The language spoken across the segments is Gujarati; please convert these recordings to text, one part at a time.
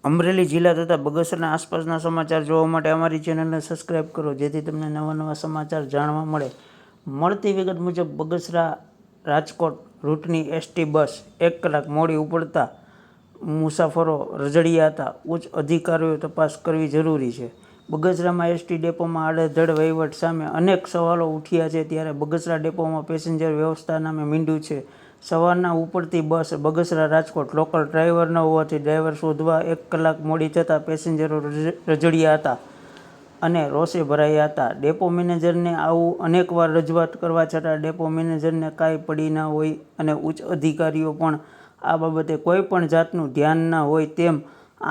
અમરેલી જિલ્લા તથા બગસરાના આસપાસના સમાચાર જોવા માટે અમારી ચેનલને સબસ્ક્રાઈબ કરો, જેથી તમને નવા સમાચાર જાણવા મળે. મળતી વિગત મુજબ બગસરા રાજકોટ રૂટની એસટી બસ 1 કલાક મોડી ઉપડતા મુસાફરો રઝળ્યા હતા. ઉચ્ચ અધિકારીઓએ તપાસ કરવી જરૂરી છે. બગસરામાં એસટી ડેપોમાં આડેધડ વહીવટ સામે અનેક સવાલો ઉઠ્યા છે. ત્યારે બગસરા ડેપોમાં પેસેન્જર વ્યવસ્થા નામે મીંડું છે. સવારના ઉપડતી બસ બગસરા રાજકોટ લોકલ ડ્રાઈવર ન હોવાથી ડ્રાઈવર શોધવા 1 કલાક મોડી થતાં પેસેન્જરો રઝળ્યા હતા અને રોષે ભરાયા હતા. ડેપો મેનેજરને આવું અનેકવાર રજૂઆત કરવા છતાં ડેપો મેનેજરને કાંઈ પડી ન હોય અને ઉચ્ચ અધિકારીઓ પણ આ બાબતે કોઈ પણ જાતનું ધ્યાન ન હોય તેમ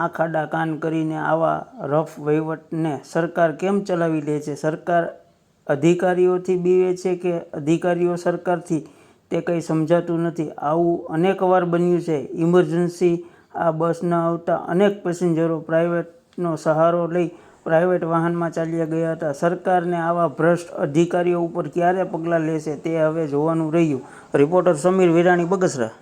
આંખ આડા કાન કરીને આવા રફ વહીવટને સરકાર કેમ ચલાવી લે છે? સરકાર અધિકારીઓથી બીવે છે કે અધિકારીઓ સરકારથી? તે કંઈ સમજાતું નથી. આવું અનેકવાર બન્યું છે. ઇમરજન્સી આ બસ ન આવતા અનેક પેસેન્જરો પ્રાઇવેટનો સહારો લઈ પ્રાઇવેટ વાહનમાં ચાલ્યા ગયા હતા. સરકારને આવા ભ્રષ્ટ અધિકારીઓ ઉપર ક્યારે પગલાં લેશે તે હવે જોવાનું રહ્યું. રિપોર્ટર સમીર વિરાણી, બગસરા.